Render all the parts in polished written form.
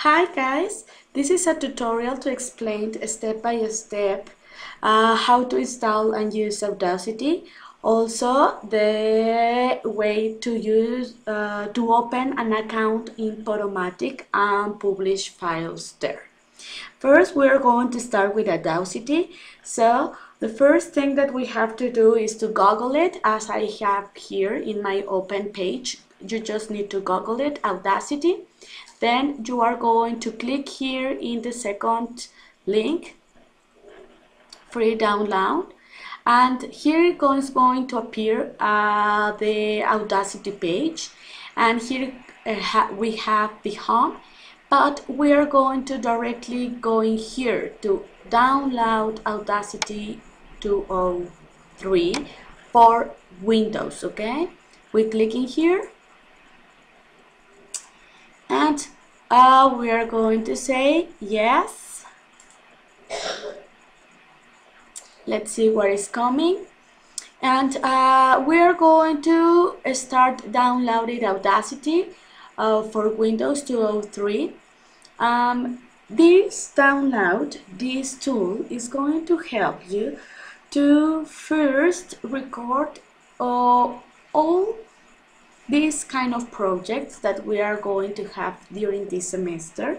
Hi guys, this is a tutorial to explain step by step how to install and use Audacity. Also, the way to use to open an account in Podomatic and publish files there. First, we are going to start with Audacity. So the first thing that we have to do is to Google it, as I have here in my open page. You just need to Google it, Audacity. Then you are going to click here in the second link, free download, and here it is going to appear the Audacity page, and here we have the home, but we are going to directly go in here to download Audacity 203 for Windows. Okay, we click in here, and we are going to say yes. Let's see what is coming, and we are going to start downloading Audacity for Windows 203. This download, this tool is going to help you to first record all these kind of projects that we are going to have during this semester.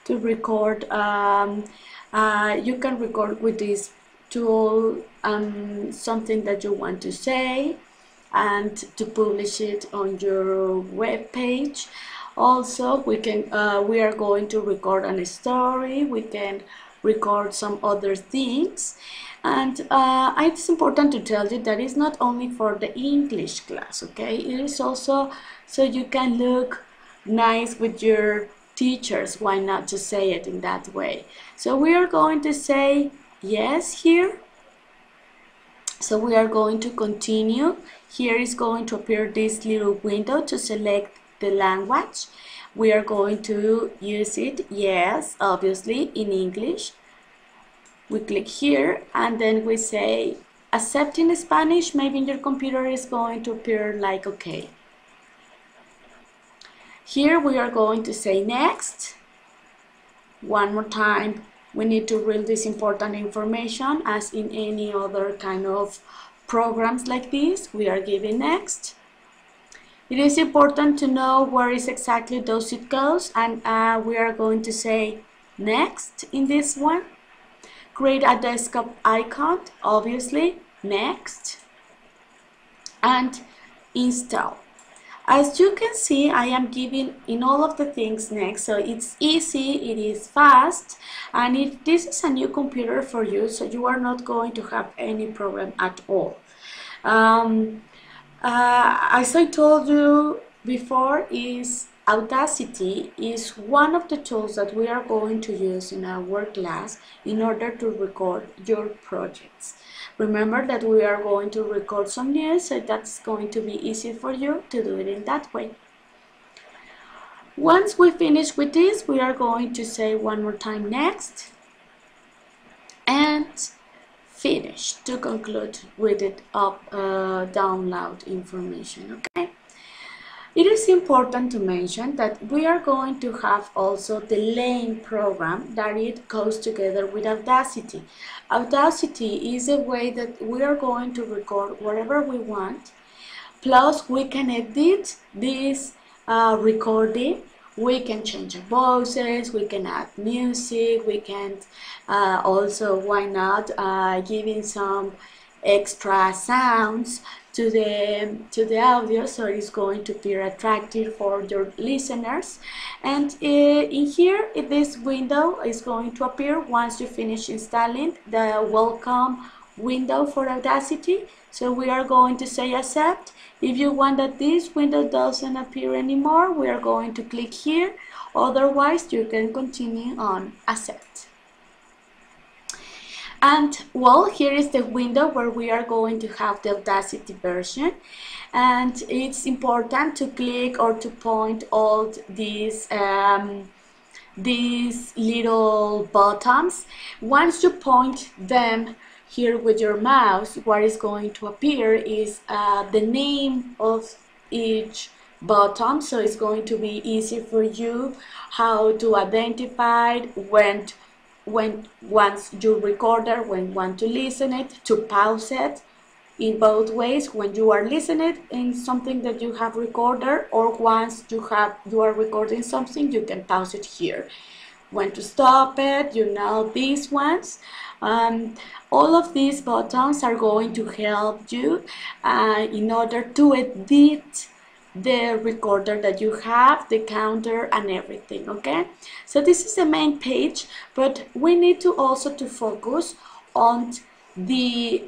To record, you can record with this tool something that you want to say and to publish it on your web page. Also, we are going to record a story, we can record some other things. And it's important to tell you that it's not only for the English class, okay? It is also so you can look nice with your teachers. Why not to say it in that way? So we are going to say yes here. So we are going to continue. Here is going to appear this little window to select the language. We are going to use it, yes, obviously in English. We click here and then we say accept in Spanish. Maybe in your computer is going to appear like okay. Here we are going to say next. One more time, we need to read this important information as in any other kind of programs like this. We are giving next. It is important to know where is exactly those zip codes, and we are going to say next in this one. Create a desktop icon, obviously, next, and install. As you can see, I am giving in all of the things next, so it's easy, it is fast, and if this is a new computer for you, so you are not going to have any problem at all. As I told you before, Audacity is one of the tools that we are going to use in our class in order to record your projects. Remember that we are going to record some news, so that's going to be easy for you to do it in that way. Once we finish with this, we are going to say one more time next and finish to conclude with it download information. Okay. It is important to mention that we are going to have also the Lane program that it goes together with Audacity. Audacity is a way that we are going to record whatever we want, plus we can edit this recording. We can change the voices, we can add music, we can also, why not, giving some extra sounds to the audio, so it's going to be attractive for your listeners. And in here, this window is going to appear once you finish installing the welcome window for Audacity. So we are going to say accept. If you want that this window doesn't appear anymore, we are going to click here. Otherwise, you can continue on accept. And well, here is the window where we are going to have the Audacity version, and it's important to click or to point all these little buttons. Once you point them here with your mouse, what is going to appear is the name of each button, so it's going to be easy for you how to identify when once you recorder, when you want to listen it, to pause it in both ways, when you are listening in something that you have recorded, or once you are recording something, you can pause it here. When to stop it, these ones. All of these buttons are going to help you in order to edit the recorder that you have, the counter and everything, okay? So this is the main page, but we need to also to focus on the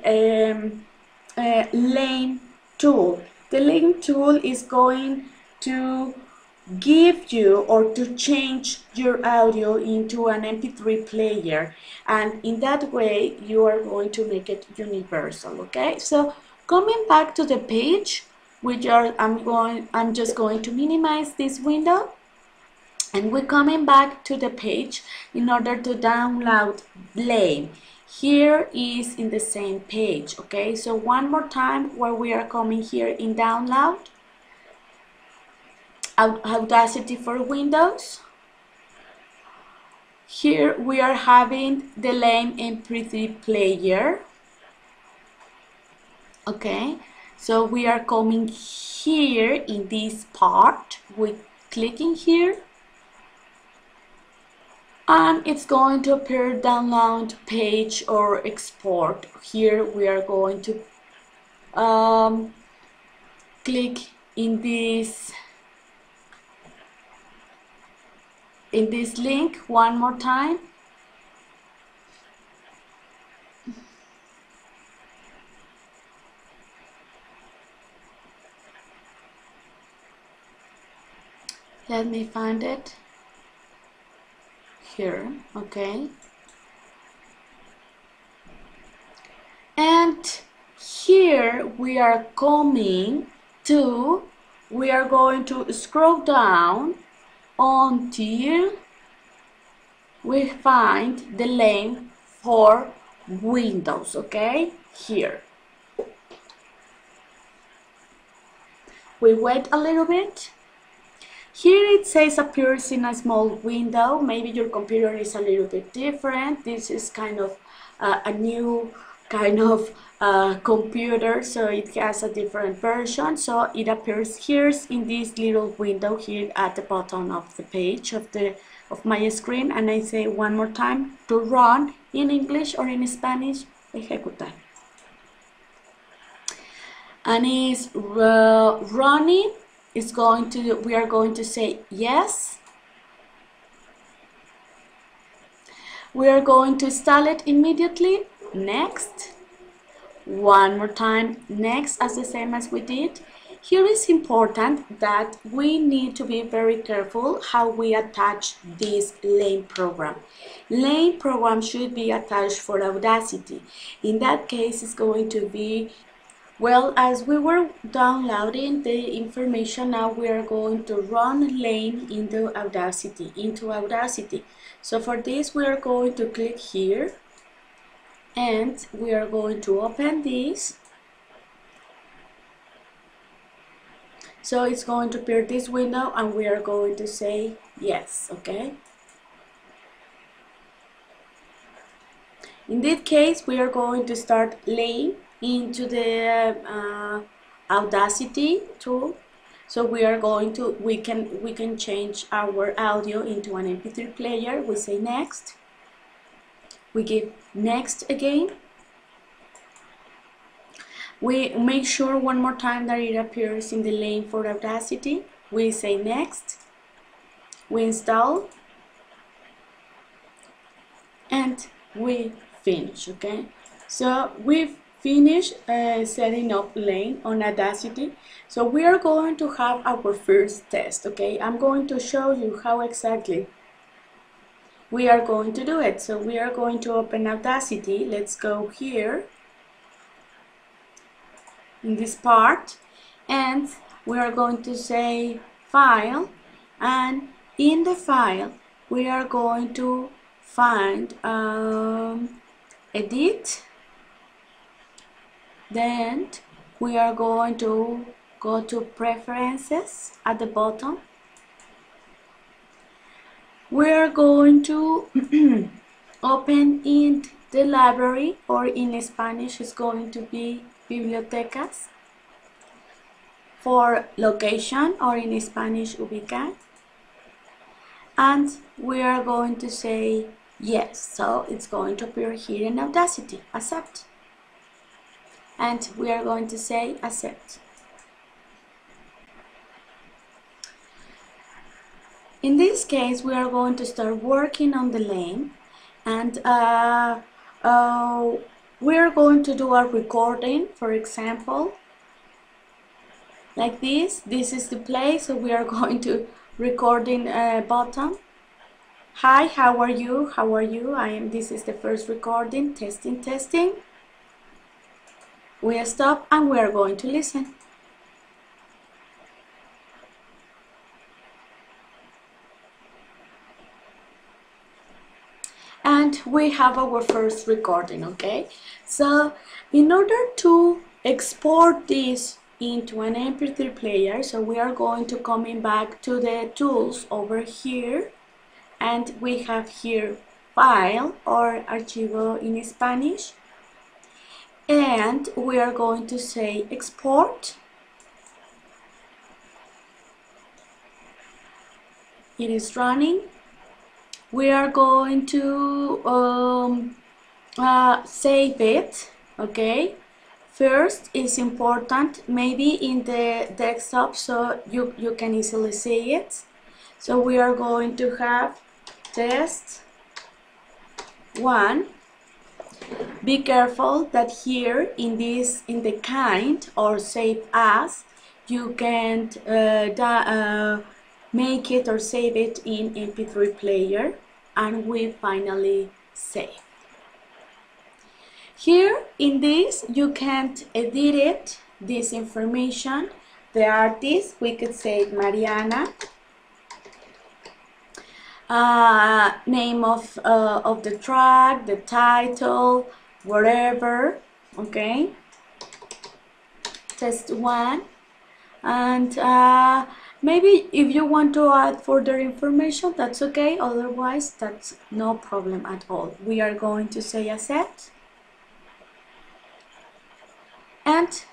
lane tool. The lane tool is going to give you or to change your audio into an MP3 player, and in that way you are going to make it universal, okay? So coming back to the page, I'm just going to minimize this window, and we're coming back to the page in order to download Blame. Here is in the same page, okay? So one more time, where we are coming here in download, Audacity for Windows. Here we are having the Lame MP3 player. Okay, so we are coming here in this part, we're clicking here, and it's going to appear download page or export. Here we are going to click in this link one more time. Let me find it here, okay? And here we are going to scroll down until we find the lane for Windows, okay? Here. We wait a little bit. Here it says appears in a small window. Maybe your computer is a little bit different. This is kind of a new kind of computer, so it has a different version. So it appears here in this little window here at the bottom of the page of my screen, and I say one more time to run in English or in Spanish, ejecutar. And it's running. We are going to say yes. We are going to install it immediately. Next. One more time, next, as the same as we did. Here is important that we need to be very careful how we attach this Lane program. Lane program should be attached for Audacity. In that case, it's going to be, well, as we were downloading the information, now we are going to run Lane into Audacity. So for this, we are going to click here, and we are going to open this. So it's going to appear this window, and we are going to say yes, okay? In this case, we are going to start laying into the Audacity tool. So we are going to, we can change our audio into an MP3 player. We say next. We give next again. We make sure one more time that it appears in the lane for Audacity. We say next. We install. And we finish, okay? So we've finished setting up Lane on Audacity. So we are going to have our first test, okay? I'm going to show you how exactly we are going to do it. So we are going to open Audacity. Let's go here in this part, and we are going to say File, and in the file we are going to find Edit. Then we are going to go to preferences at the bottom. We're going to open in the library, or in Spanish is going to be bibliotecas. For location, or in Spanish ubicar. And we are going to say yes, so it's going to appear here in Audacity, accept. And we are going to say accept. In this case, we are going to start working on the lane, and we are going to do a recording, for example, like this. This is the play, so we are going to recording button. Hi, how are you? How are you? This is the first recording, testing. We stop and we are going to listen. And we have our first recording, okay? So in order to export this into an MP3 player, so we are going to coming back to the tools over here, and we have here file or archivo in Spanish, and we are going to say export. It is running. We are going to save it, okay? First, it's important, maybe in the desktop, so you can easily see it. So we are going to have test 1. Be careful that here in the kind or save as, you can't make it or save it in MP3 player, and we finally save. Here in this, you can't edit it, this information. The artist, we could say Mariana. Name of the track, the title, whatever, okay? Test 1. And maybe if you want to add further information, that's okay. Otherwise, that's no problem at all. We are going to say accept. And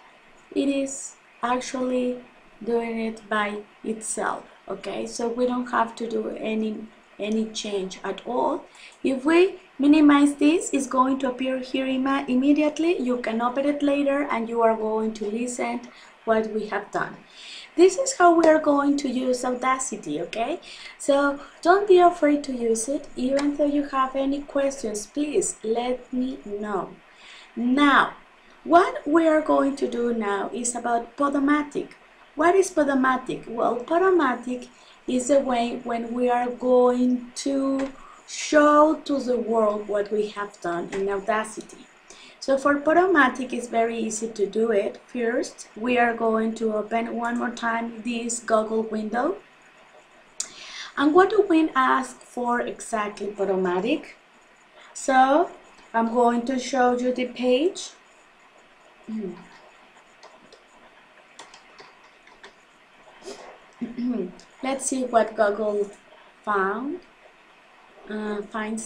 it is actually doing it by itself, okay? So we don't have to do any change at all. If we minimize this, it's going to appear here immediately. You can open it later and you are going to listen what we have done. This is how we are going to use Audacity, okay? So don't be afraid to use it. Even though you have any questions, please let me know. Now, what we are going to do now is about Podomatic. What is Podomatic? Well, Podomatic is the way when we are going to show to the world what we have done in Audacity. So for Podomatic, it's very easy to do it. First, we are going to open one more time this Google window. And what do we ask for exactly Podomatic? So I'm going to show you the page. Let's see what Google finds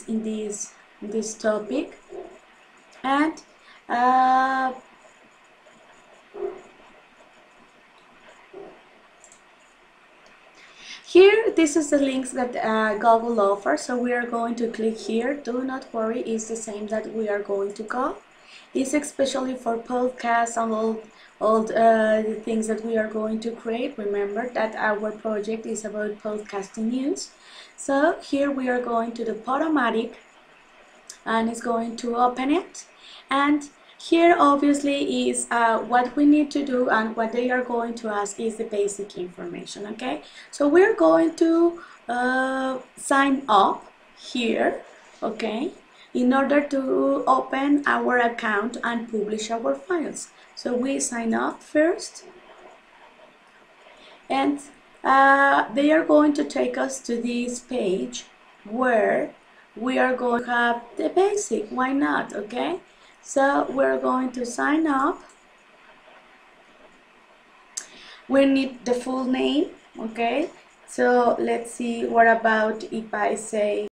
in this topic. And here, this is the links that Google offers. So we are going to click here. Do not worry, it's the same that we are going to go. It's especially for podcasts and all the things that we are going to create. Remember that our project is about podcasting news. So here we are going to the Podomatic, and it's going to open it. And here obviously is what we need to do, and what they are going to ask is the basic information, okay? So we're going to sign up here, okay, in order to open our account and publish our files. So we sign up first, and they are going to take us to this page where we are going to have the basic. Why not? Okay, so we're going to sign up, we need the full name. Okay, so let's see, what about if I say